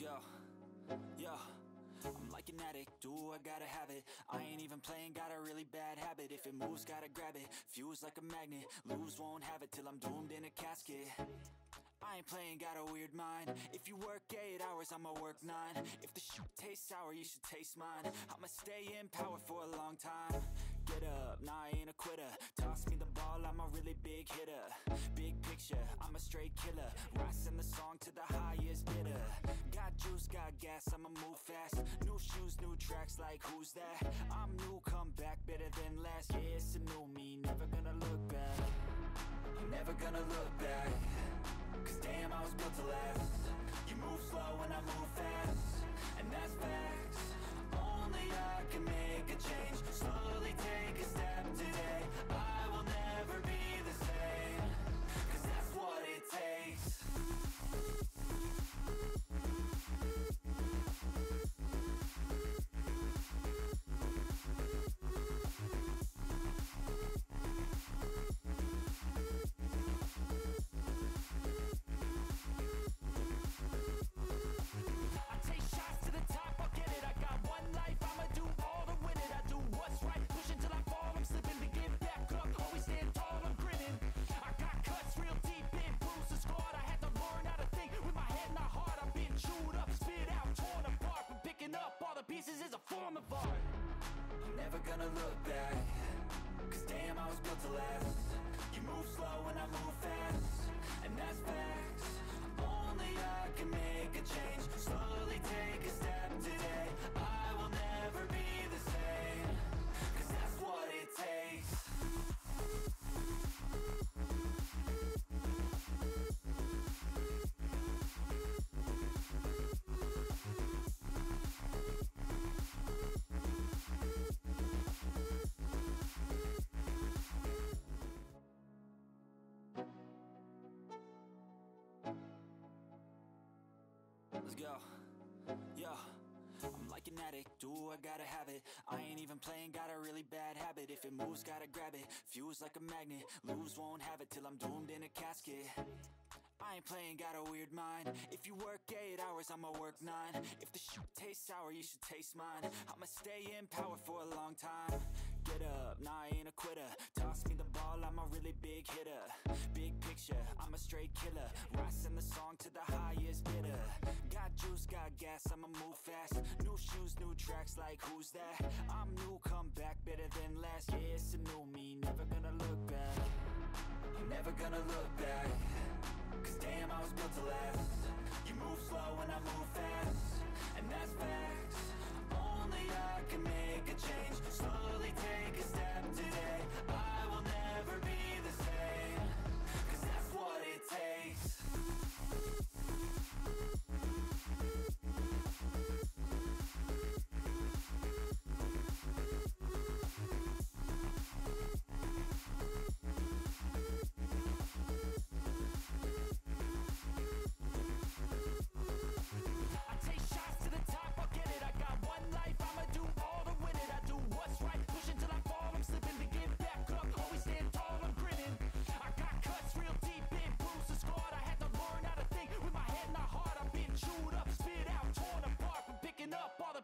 go, yo. I'm like an addict, do I gotta have it. I ain't even playing, got a really bad habit. If it moves, gotta grab it, fuse like a magnet. Lose, won't have it till I'm doomed in a casket. I ain't playing, got a weird mind. If you work 8 hours, I'ma work 9. If the shoot tastes sour, you should taste mine. I'ma stay in power for a long time. Get up, nah, I ain't a quitter. Toss me the ball, I'm a really big hitter. Big picture, I'm a straight killer. Rising the song to the highest bidder. Got juice, got gas, I'ma move fast. New shoes, new tracks, like who's that? I'm new, come back, better than last. Yeah, it's a new me, never gonna look back. I'm never gonna look back. Cause damn, I was built to last. You move slow and I move fast, and that's facts. Only I can make a change. Slowly take a step today. I will never be the same. Cause that's what it takes. Pieces is a form of art. I'm never gonna look back. Cause damn, I was built to last. You move slow and I move fast, and that's facts. Only I can make a change. Slowly take a step today. I will never be the same. Cause that's what it takes. Let's go, yo. I'm like an addict, do I gotta have it. I ain't even playing, got a really bad habit. If it moves, gotta grab it, fuse like a magnet. Lose, won't have it till I'm doomed in a casket. I ain't playing, got a weird mind. If you work 8 hours, I'ma work 9. If the shoot tastes sour, you should taste mine. I'ma stay in power for a long time. Get up, nah, I ain't a quitter. Toss me the ball, I'm a really big hitter. Big picture, I'm a straight killer. Rising the song to the highest bidder. Got juice, got gas, I'ma move fast. New shoes, new tracks, like who's that? I'm new, come back, better than last. Yeah, it's a new me, never gonna look back. I'm never gonna look back. Cause damn, I was built to last. You move slow and I move fast, and that's facts. Only I can make a change. Slowly take a step today. I will never be the same. Cause that's what it takes.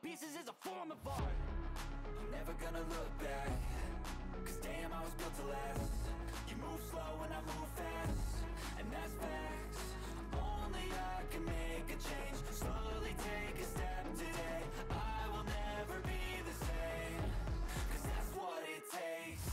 Pieces is a form of art. I'm never gonna look back. Cause damn, I was built to last. You move slow and I move fast, and that's facts. Only I can make a change. Slowly take a step today. I will never be the same. Cause that's what it takes.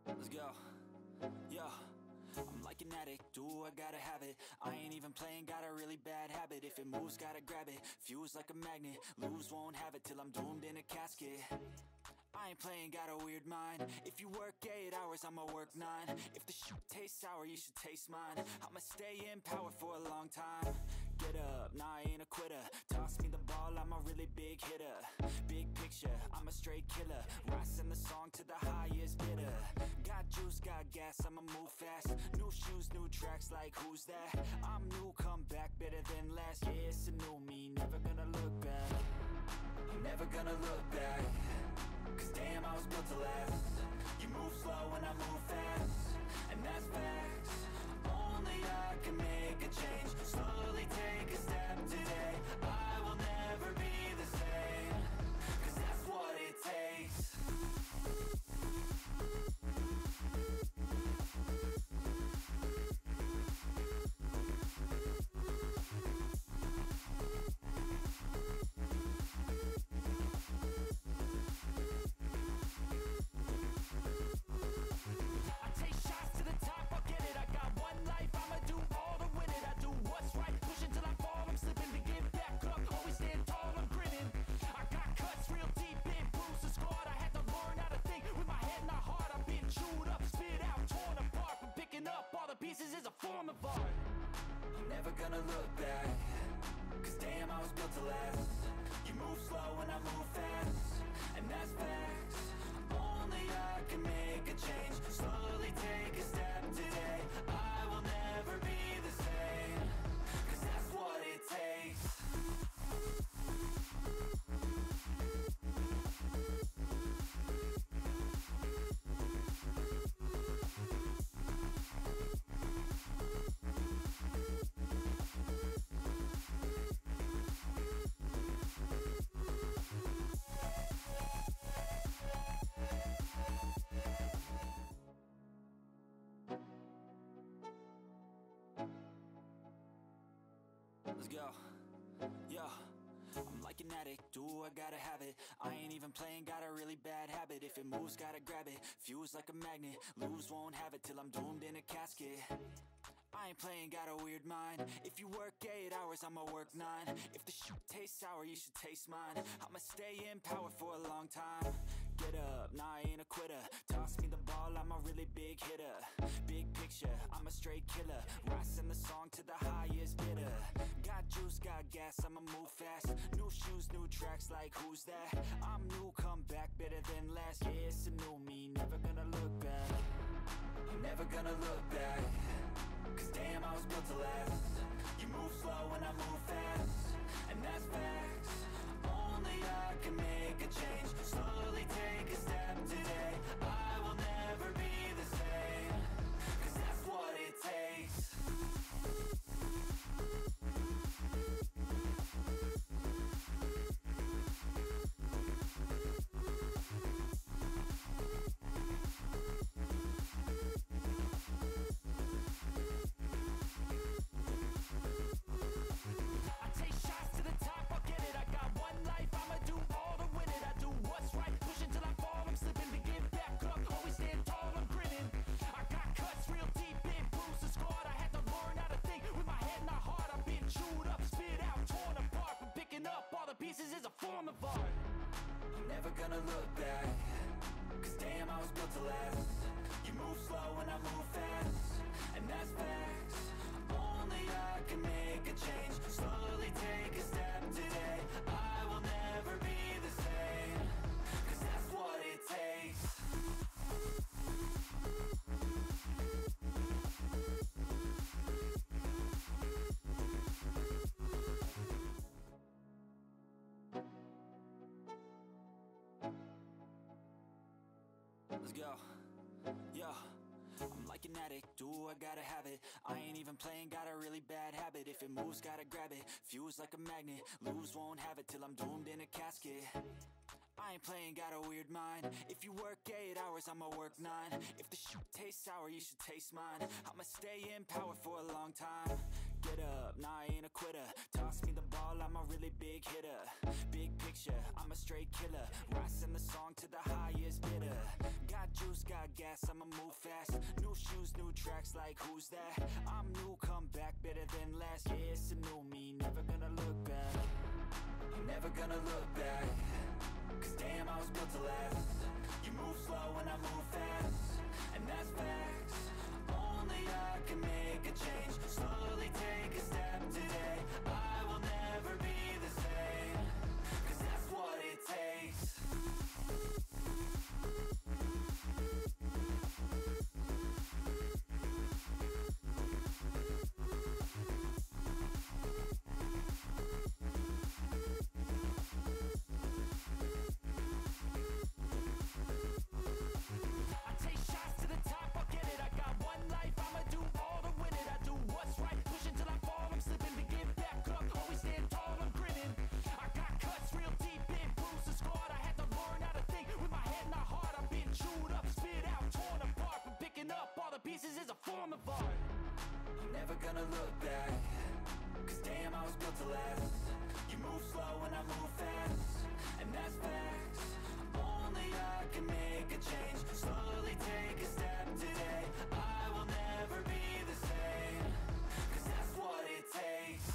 Let's go, yo. I'm like an addict, do I gotta have it. I ain't even playing, got a really bad habit. If it moves, gotta grab it, fuse like a magnet. Lose, won't have it till I'm doomed in a casket. I ain't playing, got a weird mind. If you work 8 hours, I'ma work 9. If the shoot tastes sour, you should taste mine. I'ma stay in power for a long time. Get up, nah, I ain't a quitter. Toss me the ball, I'm a really big hitter. Big picture picture, I'm a straight killer. Rising the song to the highest bidder. Got juice, got gas, I'ma move fast. New shoes, new tracks, like who's that? I'm new, come back, better than last. Yeah, it's a new me, never gonna look back. I'm never gonna look back. Cause damn, I was built to last. You move slow and I move fast, and that's facts. Only I can make a change. Slowly take a step today. I will never be the same. Cause that's what it takes. Pieces is a form of art. I'm never gonna look back. Cause damn, I was built to last. You move slow and I move fast, and that's facts. Only I can make a change. Slowly take a step today. I will never be the same. Cause that's what it takes. Let's go. Yo, I'm like an addict, do I gotta have it. I ain't even playing, got a really bad habit. If it moves, gotta grab it, fuse like a magnet. Lose, won't have it till I'm doomed in a casket. I ain't playing, got a weird mind. If you work 8 hours, I'ma work 9. If the shoot tastes sour, you should taste mine. I'ma stay in power for a long time. Get up, nah, I ain't a quitter. Toss me the ball, I'm a really big hitter. Big picture, I'm a straight killer. Rising the song to the highest bidder. Got juice, got gas, I'ma move fast. New shoes, new tracks, like who's that? I'm new, come back, better than last. Yeah, it's a new me, never gonna look back. I'm never gonna look back. Cause damn, I was built to last. You move slow and I move fast, and that's facts. Only I can make a change. Slowly take a step today. I will never be the same. Cause that's what it takes. Pieces is a form of art. I'm never gonna look back. Cause damn, I was built to last. You move slow and I move fast, and that's facts. Only I can make a change. Slowly take a step today. I will never be the same. Cause that's what it takes. Let's go. Yo, I'm like an addict, do I gotta have it. I ain't even playing, got a really bad habit. If it moves, gotta grab it, fuse like a magnet. Lose, won't have it till I'm doomed in a casket. I ain't playing, got a weird mind. If you work 8 hours, I'ma work 9. If the shoot tastes sour, you should taste mine. I'ma stay in power for a long time. Get up, nah, I ain't a quitter. Toss me the ball, I'm a really big hitter. Big picture, I'm a straight killer. Rising the song to the highest bidder. Got juice, got gas, I'ma move fast. New shoes, new tracks, like who's that? I'm new, come back, better than last. Yeah, it's a new me, never gonna look back. I'm never gonna look back. Cause damn, I was built to last. You move slow and I move fast, and that's facts. Only I can make a change. Slowly take a step today. I will never be the same. Cause that's what it takes. I'm never gonna look back, 'cause damn, I was built to last. You move slow and I move fast, and that's facts. Only I can make a change. Slowly take a step today. I will never be the same, 'cause that's what it takes.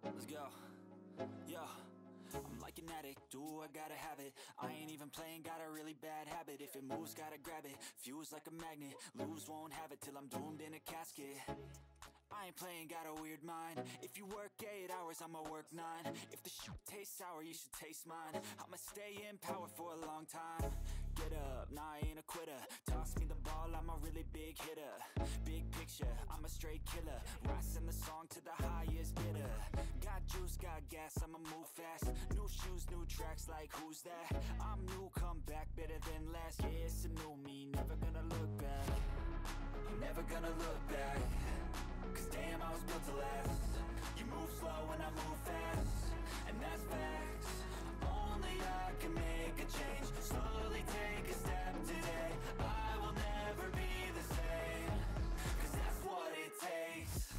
Let's go. Yo, I'm like an addict, do I gotta have it. I ain't even playing, got a really bad habit. If it moves, gotta grab it. Fuse like a magnet, lose, won't have it till I'm doomed in a casket. I ain't playing, got a weird mind. If you work 8 hours, I'ma work 9. If the shoot tastes sour, you should taste mine. I'ma stay in power for a long time. Get up, nah, I ain't a quitter. Toss me the ball, I'm a really big hitter. Big picture, I'm a straight killer. Rising the song to the highest bidder. Got juice, got gas, I'ma move fast. New shoes, new tracks, like who's that? I'm new, come back, better than last. Yeah, it's a new me, never gonna look back. I'm never gonna look back, 'cause damn, I was built to last. You move slow and I move fast, and that's facts. Only I can make a change. Slowly take a step today. I will never be the same, 'cause that's what it takes.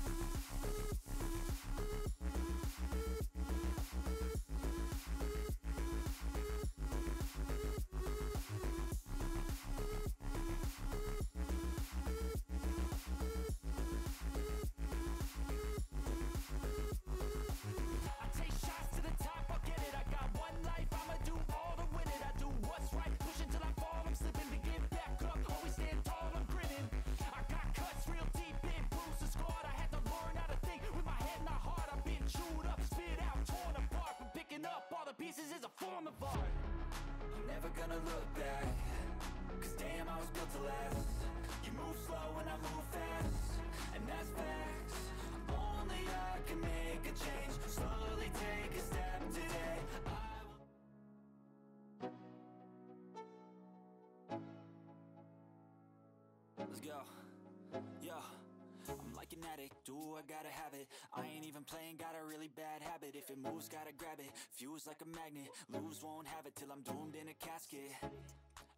Pieces is a form of art. I'm never gonna look back, 'cause damn, I was built to last. You move slow and I move fast, and that's facts. Only I can make a change. Slowly take a step today. Let's go. Yo, I'm like an addict, do I gotta have it. I ain't even playing, got a really bad habit. If it moves, gotta grab it. Fuse like a magnet, lose, won't have it till I'm doomed in a casket.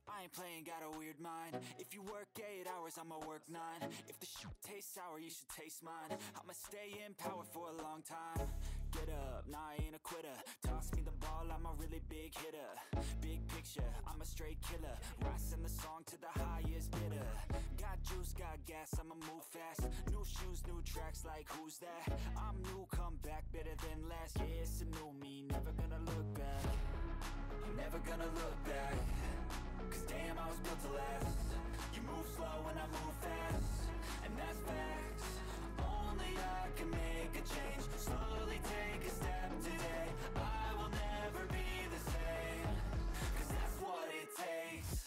I ain't playing, got a weird mind. If you work 8 hours, I'ma work 9. If the shoot tastes sour, you should taste mine. I'ma stay in power for a long time. Get up, nah, I ain't a quitter. Toss me the ball, I'm a really big hitter. Big picture, I'm a straight killer. Rising the song to the highest bidder. Got juice, got gas, I'ma move fast. New shoes, new tracks, like who's that? I'm new, come back, better than last. Yeah, it's a new me, never gonna look back. I'm never gonna look back, 'cause damn, I was built to last. You move slow and I move fast, and that's facts. Only I can make a change. Slowly take a step today. I will never be the same, 'cause that's what it takes.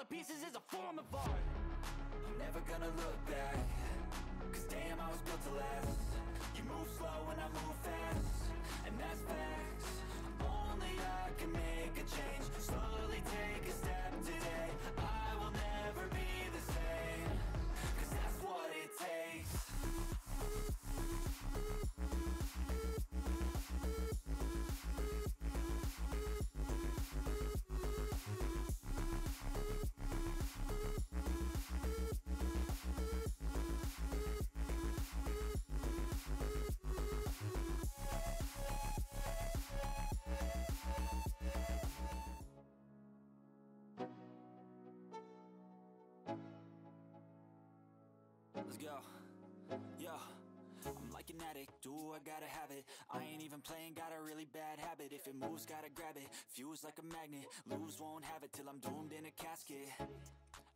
Pieces is a form of art. I'm never gonna look back, 'cause damn, I was built to last. You move slow and I move fast, and that's facts. Only I can make a change. Slowly take a step today. I will never be the same, 'cause that's what it takes. Let's go. Yo, I'm like an addict, do I gotta have it. I ain't even playing, got a really bad habit. If it moves, gotta grab it, fuse like a magnet. Lose, won't have it till I'm doomed in a casket.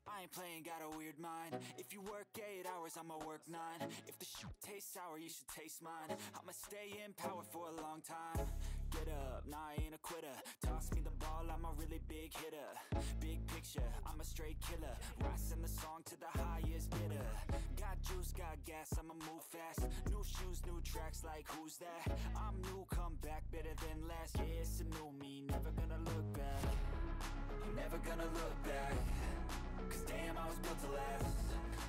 I ain't playing, got a weird mind. If you work 8 hours, I'ma work 9. If the shit tastes sour, you should taste mine. I'ma stay in power for a long time. Get up, nah, I ain't a quitter. Toss me the ball, I'm a really big hitter. Big picture, I'm a straight killer. Rising the song to the highest bidder. Got juice, got gas, I'ma move fast. New shoes, new tracks, like who's that? I'm new, come back, better than last. Yeah, it's a new me, never gonna look back. I'm never gonna look back. Cause damn, I was built to last.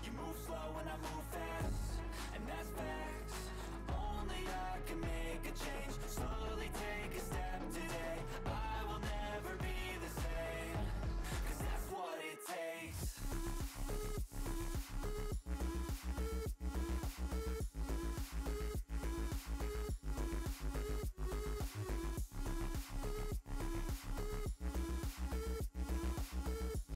You move slow and I move fast, and that's facts. Only I can make a change. Slowly take a step to